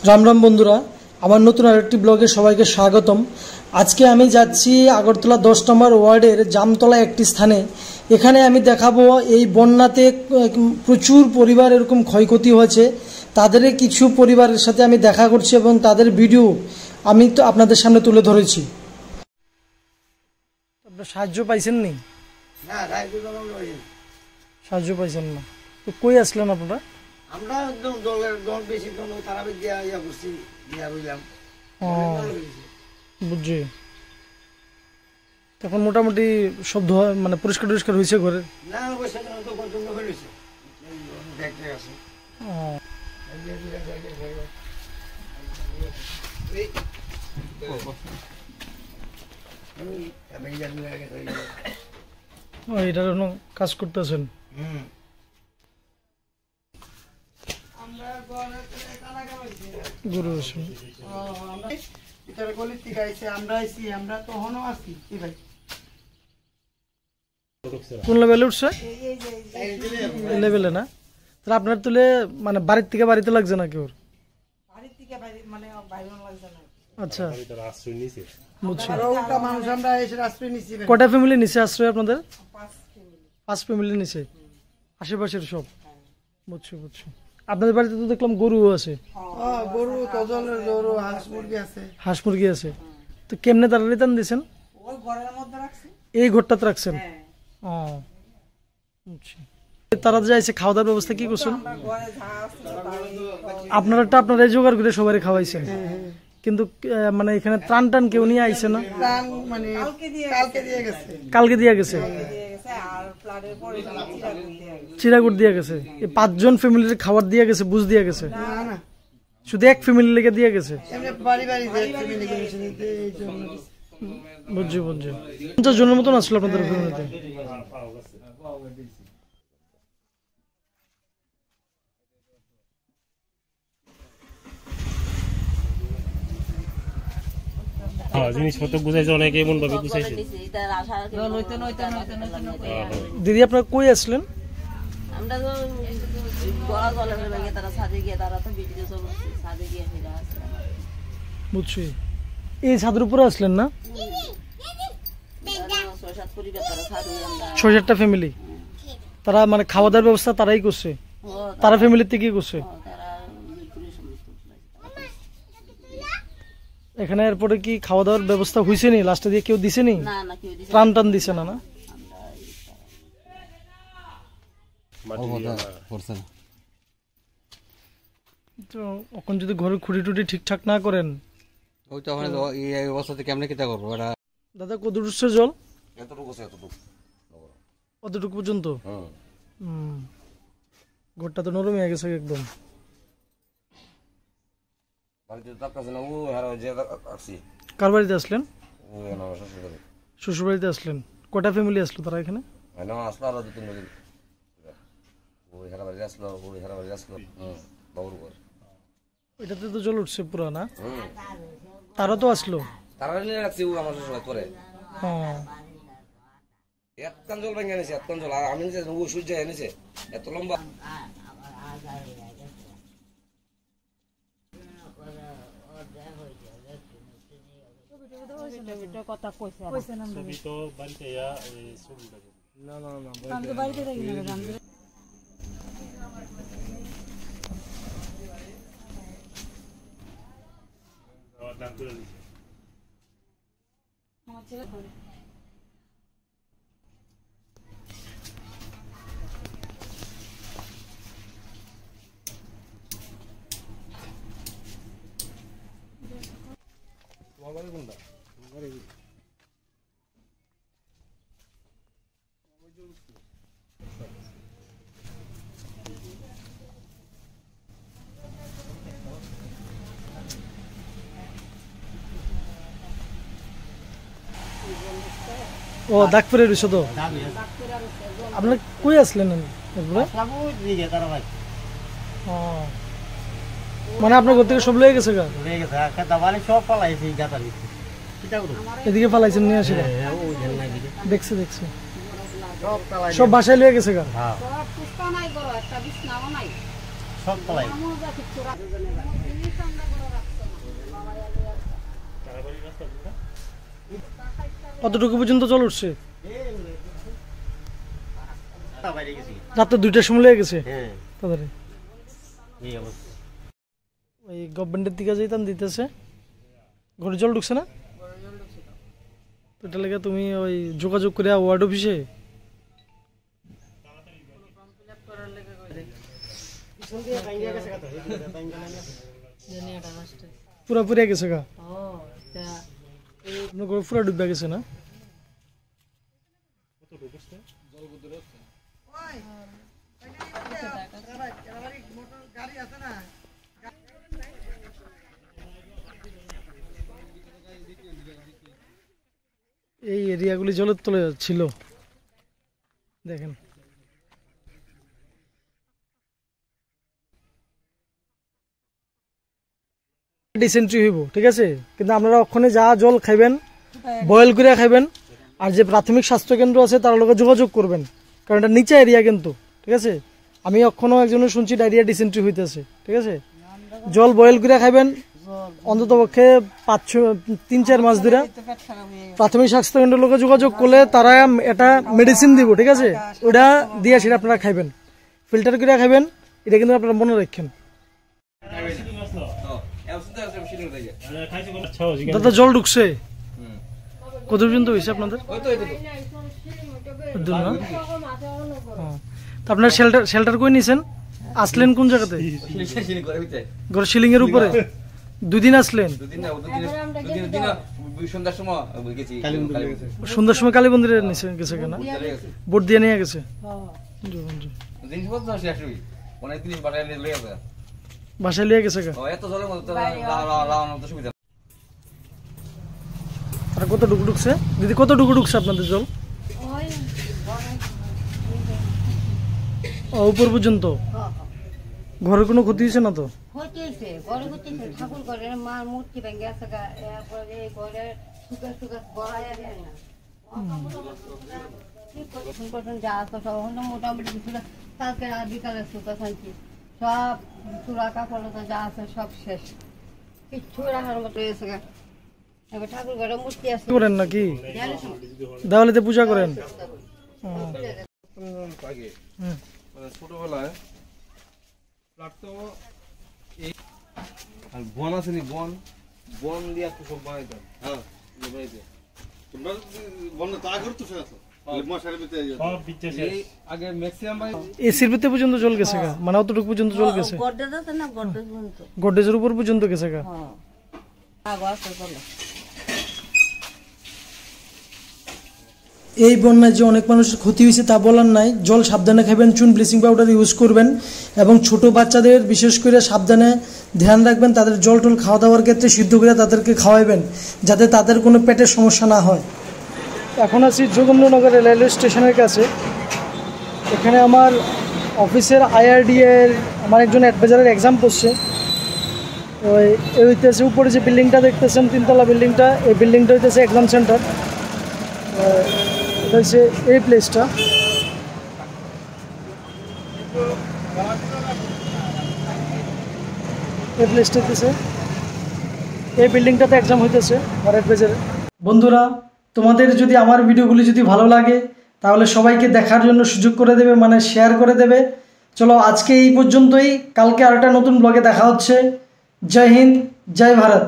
রাম রাম বন্ধুরা, আমার নতুন আরেকটি ব্লগে সবাইকে স্বাগতম। আজকে আমি যাচ্ছি আগরতলা 10 নম্বর ওয়ার্ডের জামতলা একটি স্থানে। এখানে আমি দেখাবো এই বন্যাতে প্রচুর পরিবার এরকম ক্ষয়ক্ষতি হয়েছে, তাদের কিছু পরিবারের সাথে আমি দেখা করছি এবং তাদের ভিডিও আমি তো আপনাদের সামনে তুলে ধরেছি। আপনারা সাহায্য পাইছেন নি? না, সাহায্য পাইছেন না তো কই আসলেন আপনারা? আমরা একদম দল বেশি দল তারা দিয়া ইয়া করছি দিয়া রইলাম। বুঝছি। তখন মোটামুটি সব ধোয়া মানে পরিষ্কার টরিষ্কার হয়েছে ঘরে? না, অবশ্যই তো পর্যন্ত হয়েছে দেখতে আছে। এটার জন্য কাজ করতেছেন? গরু আছে ভিতরে গলি থেকে আইছে, আমরা আইছি, আমরা তখনও আছি। কি ভাই কোন লেভেলে উঠছে? এই লেভেলে না? তাহলে আপনার তুলে মানে বাড়ির থেকে বাড়িতে লাগছে না কেউ? আচ্ছা, বুঝছি। কটা ফ্যামিলি নিচে আশ্রয় আপনাদের? 5 ফ্যামিলি নিচে, আশেপাশের সব। বুঝছি বুঝছি। আপনাদের বাড়িতে তো দেখলাম গরুও আছে। গরু, তজলের গরু, হাঁস মুরগি আছে। হাঁস মুরগি আছে। তো কেমনে তারা রিটার্ন দিয়েছেন? এই ঘরটাতে রাখছেন? তারা যে আছে খাওয়া দাওয়ার ব্যবস্থা কি করছেন? আপনারাটা আপনারা জোগাড় করে সবাই খাওয়াইছেন, কিন্তু মানে এখানে ত্রাণ টান কেউ নিয়ে আইছে না? কালকে দিয়ে গেছে, চিরাগুড় দিয়ে গেছে। এই 5 জন ফ্যামিলির খাবার দিয়ে গেছে, বুঝ দিয়ে গেছে? শুধু এক ফ্যামিলি লেগে দিয়ে গেছে? বুঝছি বুঝছি। 50 জনের মতন আসলো আপনাদের ফ্যামিলিতে? জিনিসপত্র বুঝাইছে, অনেকে এমন ভাবে বুঝাইছে। দিদি আপনারা কই আসলেন? আমরা তো গলা জলের ভেঙে তারা ছাদে গিয়ে তারা তো ভিডিও চলছে, ছাদে গিয়ে ফিরে আসলাম। বুঝছি। এই ছাদের উপরে আসলেন না? 6-7টা ফ্যামিলি। তারা মানে খাওয়া দাওয়ার ব্যবস্থা তারাই করছে? তারা ফ্যামিলিতে কি করছে? এখানে এরপরে কি খাওয়া দাওয়ার ব্যবস্থা হয়েছে নি? লাস্টে দিয়ে কেউ দিছে নি? ত্রাণ টান দিছে না? না, এখন যদি ঘরে খুঁড়ি টুটি ঠিকঠাক না করেন, দাদা কত উঠছে জল? অতটুকু পর্যন্ত? ঘরটা তো নরম হয়ে গেছে একদম। কার বাড়িতে আসলেন? শ্বশুর বাড়িতে আসলেন। কটা ফ্যামিলি আসলো তারা এখানে? এটাতে তো জল উঠছে পুরো না? তারা তো আসলো, জল ভেঙে এনেছে, জল আমি সূর্য এনেছে এত লম্বা। কথা কইছে ও দাগ পরে রয়েছে তো? আপনার কই আসলেন? মানে আপনার ঘর থেকে সব লেগে গেছে? এদিকে পালাইছেন নিয়ে আসে? দেখছি দেখছি, সব বাসায় লেগে গেছে? সব কতটুকু পর্যন্ত জল উঠছে? রাত্রে 2টার সময় লেগে গেছে। তাড়াতাড়ি ওই গভর্নমেন্টের দিকে যেতাম দিতেছে, ঘরে জল ঢুকছে না? এটা লেগে তুমি ওই যোগাযোগ করে ওয়ার্ড অফিসে। পুরা পুরে গেছে গা, পুরা ডুবে গেছে না? এই এরিয়াগুলি জলের তলে ছিল, দেখেন। ডিসেন্ট্রি হইব, ঠিক আছে, কিন্তু আপনারা ওখানে যা জল খাইবেন বয়েল করে খাইবেন, আর যে প্রাথমিক স্বাস্থ্য কেন্দ্র আছে তার লগে যোগাযোগ করবেন, কারণ এটা নিচে এরিয়া কিন্তু, ঠিক আছে। আমি এখনো একজনের শুনছি ডায়রিয়া ডিসেন্ট্রি হইতেছে, ঠিক আছে। জল বয়েল করে খাইবেন অন্তত পক্ষে 3-4 মাস ধরে। প্রাথমিক স্বাস্থ্য কেন্দ্রের লোকে যোগাযোগ করলে তারা এটা মেডিসিন দিব, ঠিক আছে, ওটা দিয়ে সেটা আপনারা খাইবেন, ফিল্টার করে খাইবেন, এটা কিন্তু আপনারা মনে রাখেন। দাদা জল ঢুকছে কত পর্যন্ত হয়েছে আপনাদের? আপনার শেল্টার কই নিছেন? আসলেন কোন জায়গাতে? ঘর সিলিং এর উপরে। 2 দিন আসলেন? সন্ধ্যার সময় কালী মন্দিরে গেছে কেনা, ভোট দিয়ে নিয়ে গেছে। বাসায় লিয়ে গেছে। আর কতটুকু ঢুকছে দিদি? কতটুকু ঢুকছে আপনাদের জল? উপর পর্যন্ত। ঘরের কোনো ক্ষতি হয়েছে না তো? মোটামুটি বিকালে সুতা খাইছি, সব চূড়া কাপড় যা আছে সব শেষ, কিচ্ছু রাখার মতো হয়েছে। এবার ঠাকুর ঘরে মূর্তি আছে করেন নাকি? দেওয়ালিতে পূজা করেন? ছোটবেলায় বন আছে নি, বন বন দিয়ে একটু সব বানাইতাম। হ্যাঁ এসির ভিতরে পর্যন্ত জল গেছে গা, মানে অতটুকু পর্যন্ত জল গেছে, গডরেজের উপর পর্যন্ত গেছে গা। এই বন্যায় যে অনেক মানুষের ক্ষতি হয়েছে তা বলার নাই। জল সাবধানে খাবেন, চুন ব্লিচিং পাউডার ইউজ করবেন, এবং ছোট বাচ্চাদের বিশেষ করে সাবধানে ধ্যান রাখবেন, তাদের জল টল খাওয়া দাওয়ার ক্ষেত্রে সিদ্ধ করে তাদেরকে খাওয়াবেন, যাতে তাদের কোনো পেটের সমস্যা না হয়। এখন আছি যোগেন্দ্রনগর রেলওয়ে স্টেশনের কাছে। এখানে আমার অফিসের IRDA এর আমার একজন অ্যাডভাইজারের এক্সাম পড়ছে। ওই হইতেছে উপরে যে বিল্ডিংটা দেখতেছেন, 3তলা বিল্ডিংটা, এই বিল্ডিংটা হইতেছে এক্সাম সেন্টার। এটা হচ্ছে এই প্লেসটা। এই প্লেসটা হইতেছে, এই বিল্ডিংটাতে এক্সাম হইতেছে আমার অ্যাডভাইজারের। বন্ধুরা, তোমাদের যদি আমার ভিডিওগুলি যদি ভালো লাগে তাহলে সবাইকে দেখার জন্য সুযোগ করে দেবে, মানে শেয়ার করে দেবে। চলো আজকে এই পর্যন্তই, কালকে আরেকটা নতুন ব্লগে দেখা হচ্ছে। জয় হিন্দ, জয় ভারত।